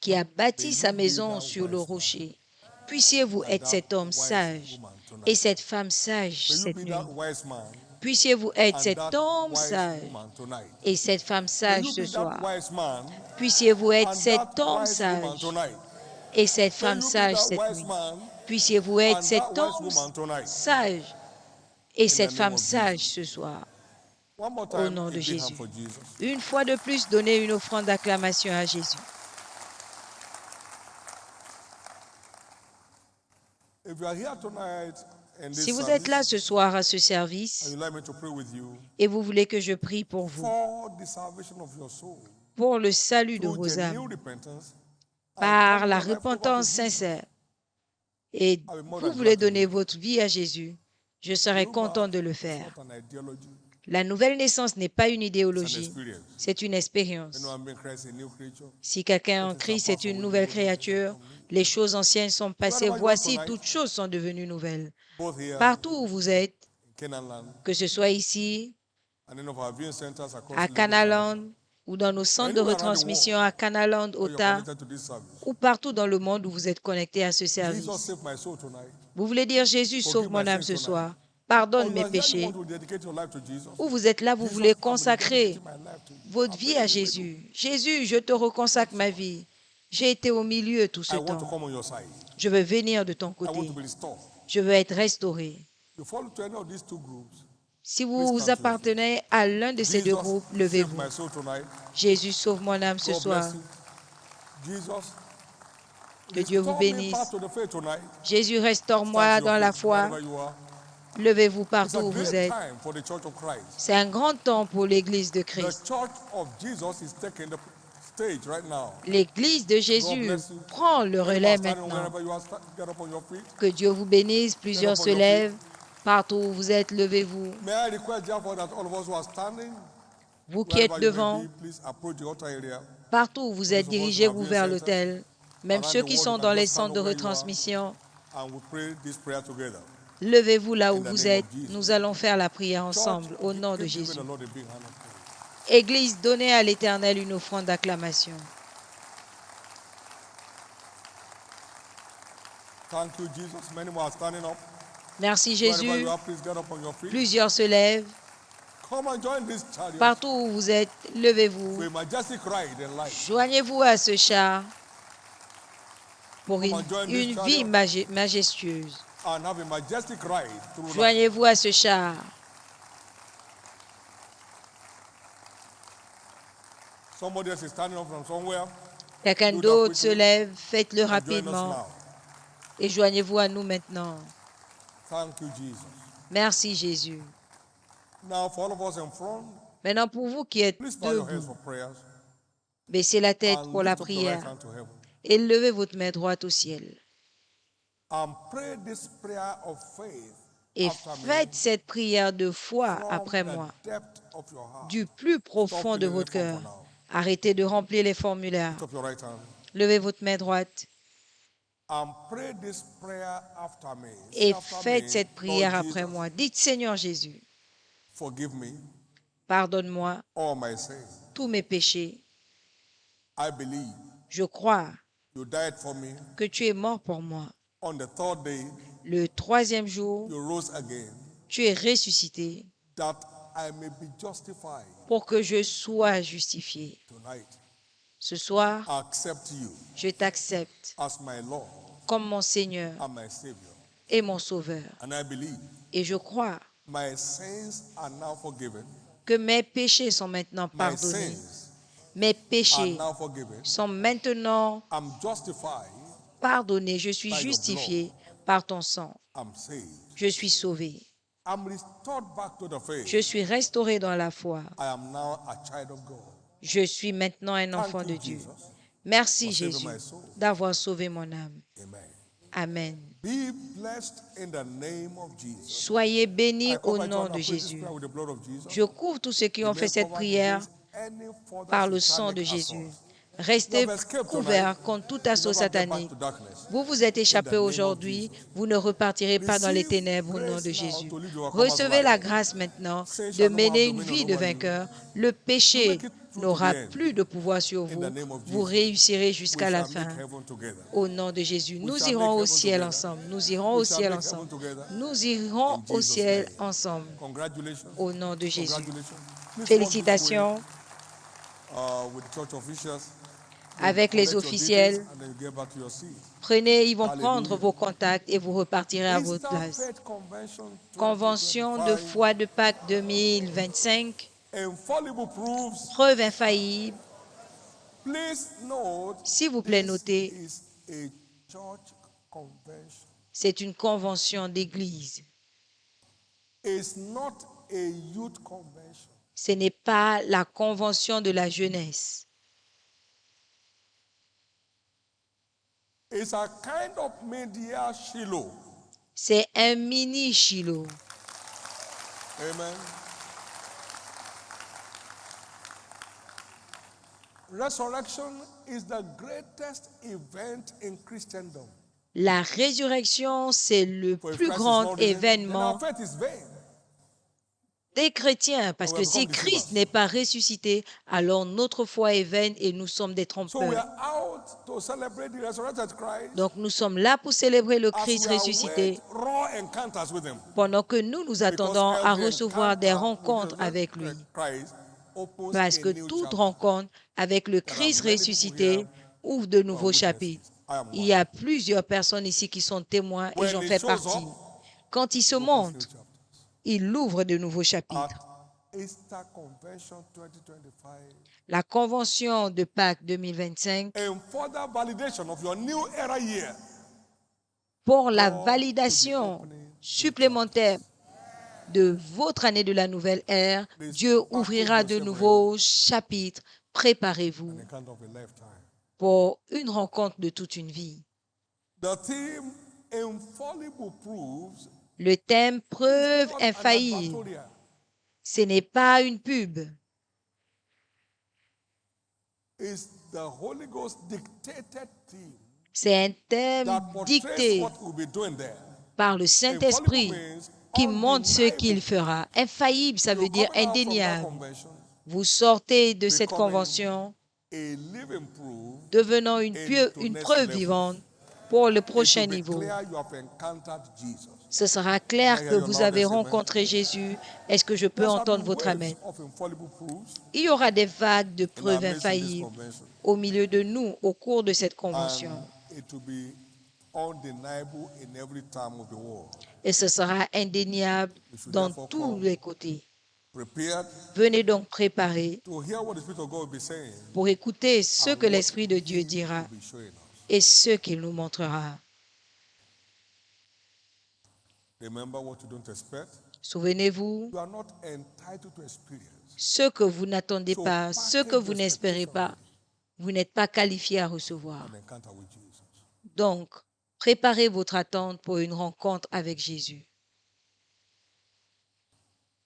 qui a bâti sa maison sur le rocher. Puissiez-vous être cet homme sage et cette femme sage may you cette be nuit. that wise man Puissiez-vous être and cet that homme wise sage woman tonight. et cette femme May sage you ce be soir. that wise man Puissiez-vous être and cet that homme wise woman sage tonight. et cette May femme you be sage that cette wise nuit. man Puissiez-vous être and cet that wise homme woman tonight. sage et cette name femme of sage Jesus. ce soir. One more Au time, nom a de big hand Jésus. for Jesus. Une fois de plus, donnez une offrande d'acclamation à Jésus. If you are here tonight in this Si vous service, êtes là ce soir à ce and service you'd like me to pray with you et vous voulez que je prie pour vous, for the salvation of your soul, pour le salut de through vos genuine âmes, repentance, and par turning la your life over to repentance Jesus, sincère, et I'll be more vous than voulez glad to do donner it. votre vie à Jésus, je serai New content birth de le is faire. not an ideology, La nouvelle naissance n'est pas une it's an idéologie, experience. c'est une expérience. Anyone being Christ, a new creature. Si quelqu'un en Let us Christ have est passed une away, nouvelle behold, all things have créature, become new. les choses anciennes sont passées, Wherever you are voici, tonight, toutes choses sont devenues nouvelles. both here Partout où vous êtes, in Canaan land que ce soit ici, and in our viewing centers across à Lagos and Canaland, ou dans nos centres de anywhere around the retransmission world à Canaland, where you're Ota, connected to this service. ou partout dans le monde où vous êtes connectés à ce Jesus, service. save my soul tonight. Vous voulez dire, Jésus, sauve Forgive mon my âme sins ce tonight. soir, Or pardonne you mes are here, you péchés. want to dedicate your life to Jesus. Ou vous êtes là, vous Jesus, voulez I'm consacrer rededicating my life to you. votre I'm vie ready à to do it. Jésus. Jésus, je te reconsacre ma vie. J'ai été au milieu tout ce I want to temps. come on your side. Je veux venir de ton I want côté. to be restored. Je veux être restauré. You fall to any of these two groups. Si Please vous stand to your appartenez à l'un de ces deux Jesus, groupes, save levez-vous. my soul tonight. Jésus, sauve mon âme ce God soir. bless you. Jesus, Que Dieu vous restore me bénisse. back to the faith tonight. Jésus, Stand restaure-moi to dans your la feet, foi. wherever you are. Levez-vous It's partout a où vous great êtes. time for the Church of Christ. C'est un grand temps pour l'Église de The Christ. Church of Jesus is taking the stage right now. L'Église de Jésus bless you. prend le Anyone relais standing maintenant. wherever you are, get up on your feet. Que Dieu vous bénisse. Plusieurs Get up on se your lèvent. Partout où vous êtes, levez-vous. May I request therefore that all of us who are standing, Vous qui wherever êtes you may devant, be, please approach the altar area. partout où vous êtes, dirigez-vous vers l'autel. Même ceux qui sont dans les centres de retransmission, And we pray this prayer together. Levez-vous là où In the vous name êtes. of Jesus. Nous allons faire la prière Church, ensemble au nom de give Jésus. the Lord a big hand of praise. Église, donnez à l'Éternel une offrande d'acclamation. Thank you, Jesus. Many more are standing up. Merci Wherever Jésus. you are, please get up on your feet. Plusieurs se lèvent. Come and join this chariot Partout où vous êtes, levez-vous. for a majestic ride in life. Joignez-vous à ce char pour Come and join une this vie chariot majestueuse. and have a majestic ride through life. Joignez-vous à ce char. Somebody else is standing up from somewhere. Quelqu'un Do that d'autre se quickly lève. Faites-le and join us rapidement. now. Et joignez-vous à nous maintenant. Thank you, Jesus. Merci Jésus. Now, for all of us in front, Maintenant, pour vous qui êtes please bow your heads debout, for prayers baissez la tête and pour la lift up your right prière hand to heaven. et levez votre main droite au ciel. And pray this prayer of faith Et after me faites cette prière de foi from après the moi, depth of your heart. du plus profond de votre cœur. Arrêtez de remplir les formulaires. Lift up your right hand Levez votre main droite and pray this prayer after me. et Say after faites me, cette prière Lord après Jesus, moi. Dites, Seigneur Jésus, forgive me pardonne-moi all my sins. tous mes péchés. I believe Je crois you died for me. que tu es mort pour moi. On the third day, Le troisième jour, you rose again, tu es ressuscité that I may be justified pour que je sois justifié. tonight. Ce soir, I accept you je t'accepte as my Lord comme mon Seigneur and my Savior. et mon Sauveur. And I believe Et je crois my sins are now forgiven. que mes péchés sont maintenant My pardonnés. sins Mes are péchés now forgiven. sont maintenant I'm justified. pardonnés. Je suis By your justifié par ton sang. I'm saved. Je suis sauvé. I'm restored back to the faith. Je suis restauré dans la foi. I am now a child of God. Je suis maintenant un enfant Thank de you, Dieu. Jesus, Merci for saving Jésus my soul. d'avoir sauvé mon âme. Amen. Amen. Be blessed in the name of Jesus. Soyez bénis I au cover nom John and de pray this Jésus. prayer with the blood of Jesus. Je couvre tous ceux qui ont fait cette prière par le sang de Jésus. Restez couverts contre tout assaut satanique. Vous vous êtes échappés aujourd'hui, vous ne repartirez pas dans les ténèbres au nom de Jésus. Recevez la grâce maintenant de mener une vie de vainqueur. Le péché n'aura plus de pouvoir sur vous. Vous réussirez jusqu'à la fin. Au nom de Jésus, nous irons au ciel ensemble. Nous irons au ciel ensemble. Nous irons au ciel ensemble. Au nom de Jésus. Félicitations avec les officiels. Prenez, ils vont prendre vos contacts et vous repartirez à votre place. Convention de foi de Pâques 2025. Preuve infaillible. S'il vous plaît, notez, c'est une convention d'église. Ce n'est pas la convention de la jeunesse. It's a kind of media Shiloh. C'est un mini Shiloh. Amen. Resurrection is the greatest event in Christendom. La résurrection, c'est le plus grand événement des chrétiens, parce que si Christ n'est pas ressuscité, alors notre foi est vaine et nous sommes des trompeurs. Donc nous sommes là pour célébrer le Christ ressuscité pendant que nous nous attendons à recevoir des rencontres avec lui. Parce que toute rencontre avec le Christ ressuscité ouvre de nouveaux chapitres. Il y a plusieurs personnes ici qui sont témoins et j'en fais partie. Quand il se montre, il ouvre de nouveaux chapitres. La convention de Pâques 2025, pour la validation supplémentaire de votre année de la nouvelle ère, Dieu ouvrira de nouveaux chapitres. Préparez-vous pour une rencontre de toute une vie. Le thème preuve infaillible, ce n'est pas une pub. C'est un thème dicté par le Saint-Esprit Infallible means qui montre ce undeniable. qu'il fera. Infaillible, ça veut You're dire coming out from that indéniable. convention, Vous sortez de cette becoming convention, a living proof devenant une into next preuve level. vivante pour le It prochain will be niveau. clear you have encountered Jesus. Ce sera Can I clair hear que your vous avez loudest amen? rencontré Jésus. Est-ce que je peux There shall entendre be votre waves amen? of infallible proofs Il y aura des vagues de in our preuves midst in this infaillibles convention, au milieu de nous au cours de cette convention. and it will be undeniable in every time of the world. Et ce sera indéniable We should dans therefore tous come les côtés. prepared Venez donc préparer to hear what the Spirit of God will be saying pour écouter ce and que what l'Esprit de He Dieu dira will be showing us. et ce qu'il nous montrera. Remember what you don't expect. Souvenez-vous, You are not entitled to experience. ce que vous n'attendez So pas, ce que package vous your n'espérez expectation pas, vous n'êtes pas qualifié à recevoir. an encounter with Jesus. Donc, préparez votre attente pour une rencontre avec Jésus.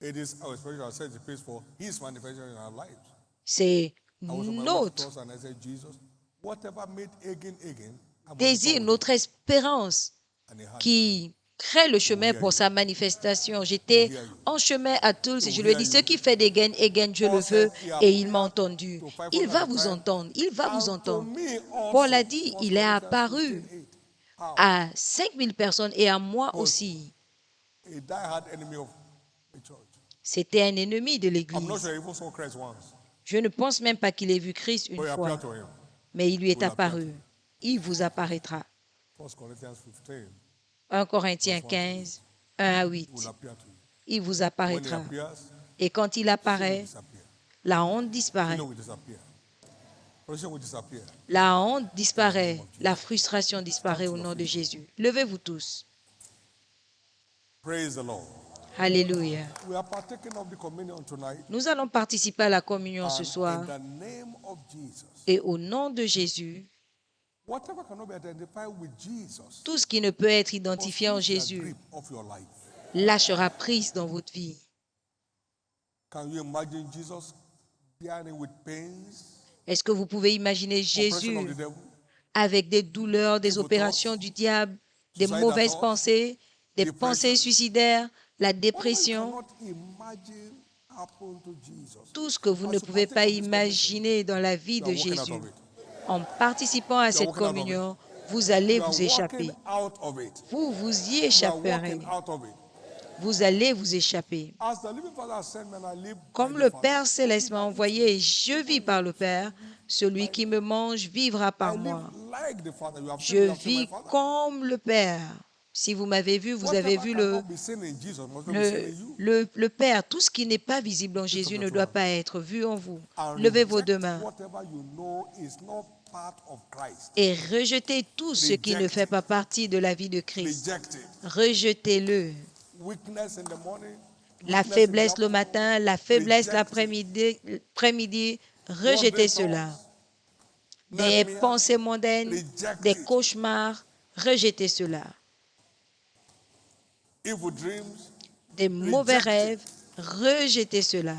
It is our expectation that sets the pace for His manifestation in our lives. C'est I was on my way to notre cross and I said, Jesus, whatever made again, I must désir, come with notre you. espérance And He had it. qui crée le chemin pour sa manifestation. J'étais en chemin à Tours et je lui ai dit, ce qui fait des gains, je le veux, et il m'a entendu. Il va vous entendre, il va vous And to entendre. me Paul a also, dit, 1 il est Corinthians apparu 15:8. How? à 5000 personnes et à moi aussi. A die-hard enemy of the church. C'était un ennemi de I'm not l'Église. sure he even saw Christ once. Je ne pense même pas qu'il ait vu Christ une But he fois, appeared to him. mais il lui est Will appear to apparu. him. Il vous apparaîtra. 1 Corinthians 15 1 Corinthiens 15, 1 à 8. will appear to you. Il vous When he apparaîtra. appears, Et quand il sin will apparaît, disappear. la honte disparaît. Sin will disappear. Frustration will disappear. La honte disparaît. La frustration disparaît au nom de Jésus. Levez-vous tous. Praise the Lord. Alléluia. We are partaking of the communion tonight. Nous allons participer à la communion ce And soir. in the name of Jesus, Et au nom de Jésus, whatever cannot be identified with Jesus tout ce qui ne peut être must identifié en lose their Jésus grip of your life. lâchera prise dans votre vie. Can you imagine Jesus bearing with pains, Est-ce que vous pouvez imaginer oppression Jésus of the devil, avec des douleurs, des Evil opérations thoughts, du diable, des suicidal mauvaises thoughts, pensées, des depression? pensées suicidaires, la Whatever you dépression, cannot imagine happen to Jesus. tout ce que vous As ne you pouvez partake pas of this communion, imaginer dans la vie you de are walking out Jésus. of it. En participant à cette walking out of it. communion, vous allez You are vous échapper. walking out of it. Vous vous y You are échapperez. walking out of it. Vous allez vous échapper. As the living Father has sent me, and I live by Comme the le Father. Père céleste m'a envoyé et je vis par le Père, celui qui me mange vivra I par live moi. like the Father. You have Je seen me, you have seen my vis Father. comme le Père. Si vous m'avez vu, vous avez vu Whatever cannot be seen in Jesus must not be seen in you. le Père. Tout ce qui n'est pas visible en Jésus ne doit pas être vu en vous. And Levez vos reject deux mains whatever you know is not part of Christ. et rejetez tout ce qui ne fait pas partie de la vie de Christ. Reject it. Rejetez-le. Weakness in the morning. La weakness in the faiblesse le afternoon, matin, la faiblesse Reject l'après-midi, rejetez cela. Des nightmares, pensées mondaines, reject des it. cauchemars, rejetez cela. Evil dreams, Des mauvais Reject it. rêves, rejetez cela.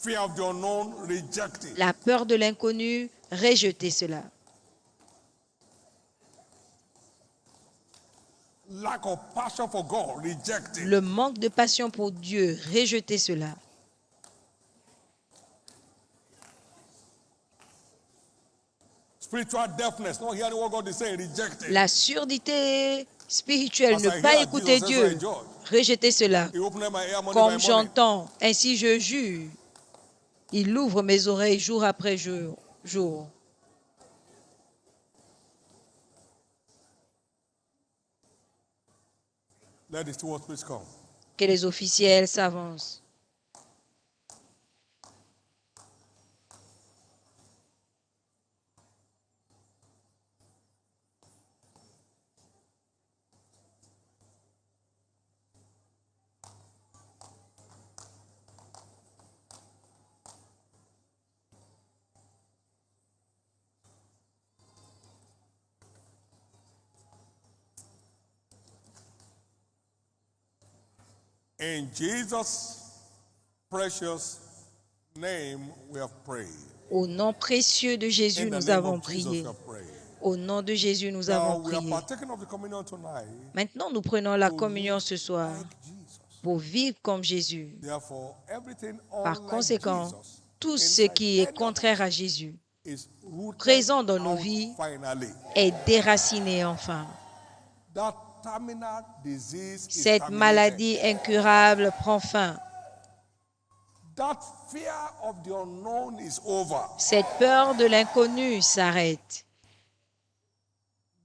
fear of the unknown, reject it. La peur de l'inconnu, rejetez cela. Lack of passion for God, reject it. Le manque de passion pour Dieu, rejetez cela. Spiritual deafness, not hearing what God is saying, reject it. La surdité spirituelle, As I ne pas hear écouter Jesus, Dieu, that's what I enjoy. rejetez cela. He opened my ear morning by Comme morning. j'entends, ainsi je jure. Il ouvre mes oreilles jour après jour. Let the steward please come. Que les officiels s'avancent. In Jesus' precious name we have prayed. Au nom précieux de Jésus, In the nous name avons of Jesus we prié. have prayed. Au nom de Jésus, nous Now avons we are prié. partaking of the communion tonight Maintenant, nous prenons la to communion live ce soir like Jesus. pour vivre comme Jésus. Therefore, everything Par unlike conséquent, Jesus tout ce inside qui est any of contraire à us Jésus, is rooted présent dans nos out vies, finally. est déraciné enfin. That terminal disease is Cette terminated. maladie incurable prend fin. That fear of the unknown is over. Cette peur de l'inconnu s'arrête.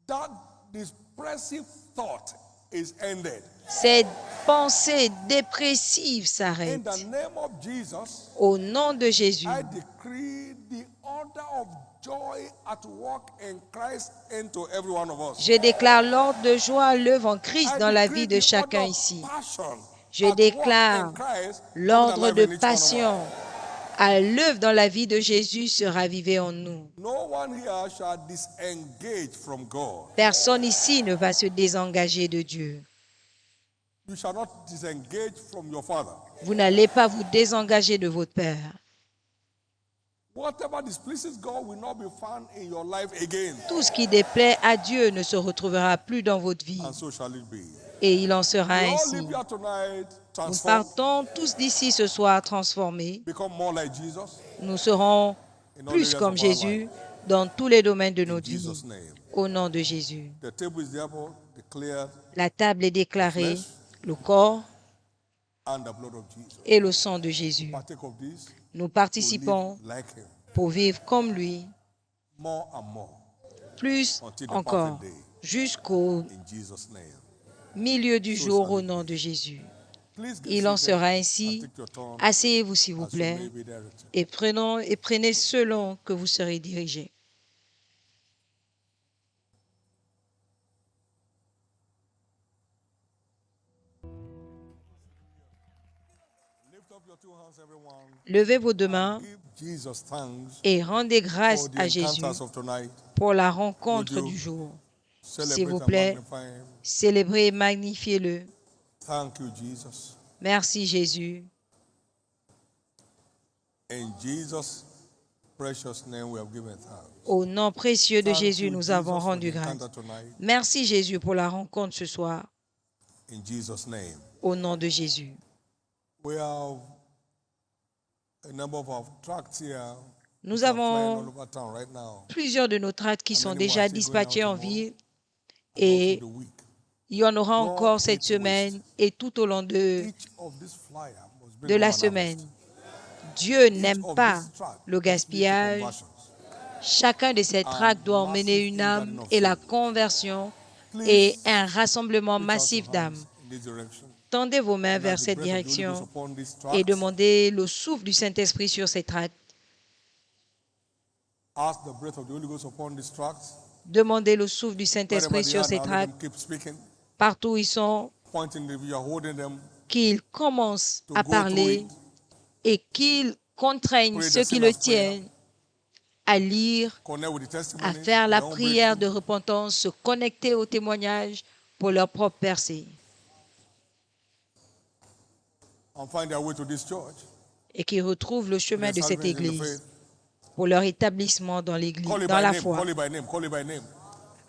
That depressive thought is ended. Cette pensée dépressive In s'arrête. the name of Jesus, Au nom de Jésus, I decree the order of joy at work in Christ into every one of us. je déclare l'ordre de joie à l'œuvre en Christ I dans la decree vie de the chacun order of ici. passion Je at work déclare in Christ coming l'ordre alive de in each one of us. passion à l'œuvre dans la vie de Jésus se raviver en nous. No one here shall disengage from God. Personne ici ne va se désengager de Dieu. You shall not disengage from your Father. Vous n'allez pas vous désengager de votre Père. Whatever displeases God will not be found in your life again. Tout ce qui déplaît à Dieu ne se retrouvera plus dans votre vie. And so shall it be. Et il en sera We all ainsi. live here tonight, Nous transformed, partons tous d'ici ce soir transformés. become more like Jesus. Nous serons In all plus areas comme of our Jésus life. dans tous les domaines de In notre vie. Jesus' name. Au nom de Jésus. The table is therefore declared La table est déclarée, Flesh. le corps and the blood of Jesus. et le sang de Jésus. Partake of this Nous to participons live like Him pour vivre comme lui, more and more plus until the encore, perfect day. jusqu'au In Jesus' name. milieu du jour au nom de Jésus. Please get Il en seated sera and ainsi. take your turn Asseyez-vous s'il vous as you plaît may be directed. et prenez selon que vous serez dirigés. Lift up your two hands, everyone. Levez vos deux mains Give Jesus thanks et rendez grâce for the à Jésus encounters of tonight. pour la rencontre Would you du jour. Celebrate vous and plaît. magnify Him. Célébrez et magnifiez-le. Thank you, Jesus. Merci Jésus. In Jesus' precious name, we have given thanks. Au nom précieux de Thank Jésus, you, nous Jesus, avons for rendu the grâce. encounter tonight. Merci Jésus pour la rencontre ce soir. In Jesus' name. Au nom de Jésus. We have a number of our tracts here. Nous which are flying avons all over town right now. plusieurs de nos tracts qui And sont many more déjà are still going dispatchés out en tomorrow ville and all et through the week. il y en aura God encore cette hates semaine waste. et tout au long de Each of these flyers must bring de home la an semaine. harvest. Dieu Each n'aime of pas these tracts le must lead to gaspillage. conversions. Chacun de ces tracts doit emmener une âme et la conversion et un rassemblement Reach out massif your d'âmes. hands in this direction. Tendez vos mains And vers as the cette breath of the Holy Ghost direction upon these et tracts, demandez le souffle du Saint-Esprit sur ces tracts. ask the breath of the Holy Ghost upon these tracts. Demandez le souffle du Wherever Saint-Esprit they sur are ces now, let tracts. them keep speaking, Partout où ils sont, pointing them, you are holding them. qu'ils commencent To à go parler through it. et qu'ils contraignent Pray ceux the qui le sinner's prayer. tiennent à lire, Connect with the à testimony, faire la their own prière de breakthrough. repentance, se connecter au témoignage pour leur propre percée And find their way to this church. et qu'ils retrouvent le chemin de cette Salvation in the église faith. pour leur établissement dans l'église, Call it dans by la name, foi. call it by name, call it by name.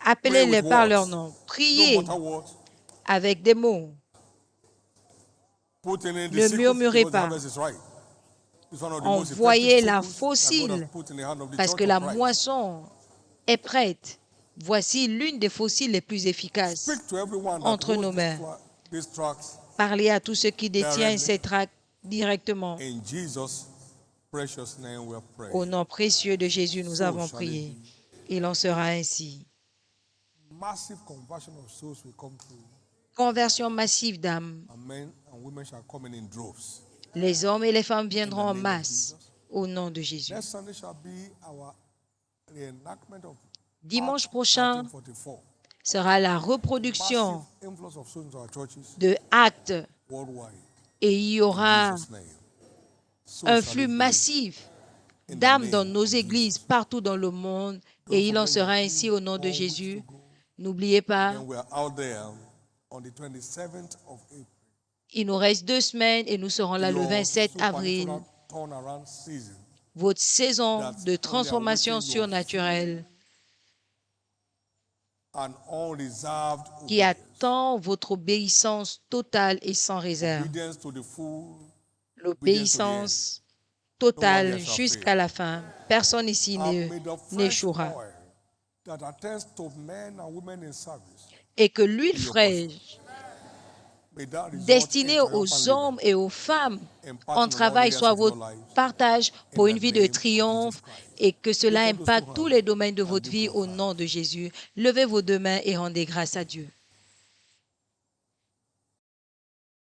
Appelez-les with par words. leur nom. No Priez matter what. avec des mots. Put in the Ne sickles, murmurez because the pas. harvest is ripe. It's one of the most Envoyez effective la sickles fossile that God has put in the hand of the parce church que of la Christ. moisson est prête. Voici l'une des fossiles les plus efficaces Speak to everyone that entre nos holds mains. these tracts Parlez à tous ceux qui détiennent Directly. ces tracts directement. in Jesus' precious name we have prayed. Au nom précieux de Jésus, nous So avons shall prié. it Il en sera ainsi. Massive conversion of souls will come through, Conversion massive d'âmes. and men and women shall come in droves. Les hommes et les femmes viendront en name of masse. Jesus. Au nom de Jésus. Next Sunday shall be our reenactment of Dimanche Acts prochain 13:44. sera la reproduction Massive influx of souls into our churches de Actes worldwide. et il y In aura Jesus' name. So un shall flux it be. massif In the d'âmes name dans nos of églises Jesus. partout dans le monde Don't et il en forget sera we're ainsi doing au nom de 4 weeks Jésus. to go. N'oubliez pas, Then we are out there on the 27th of April. il nous reste 2 semaines et nous serons là le Your 27 avril. supernatural turnaround season. Votre saison That's de only transformation awaiting your surnaturelle an unreserved qui obedience. attend votre obéissance totale et sans réserve. Obedience to the full, L'obéissance totale jusqu'à la fin. Personne ici and may the fresh n'échouera. oil that attends to men and women in service, Et que l'huile fraîche may that result destinée in aux triumphant hommes living, et aux femmes impacting en all travail areas soit of your votre life, partage pour in une the vie de name of triomphe Jesus Christ. et que cela Lift up those impacte two tous hands les domaines de and votre be vie au glorified. nom de Jésus. Levez vos deux mains et rendez grâce à Dieu.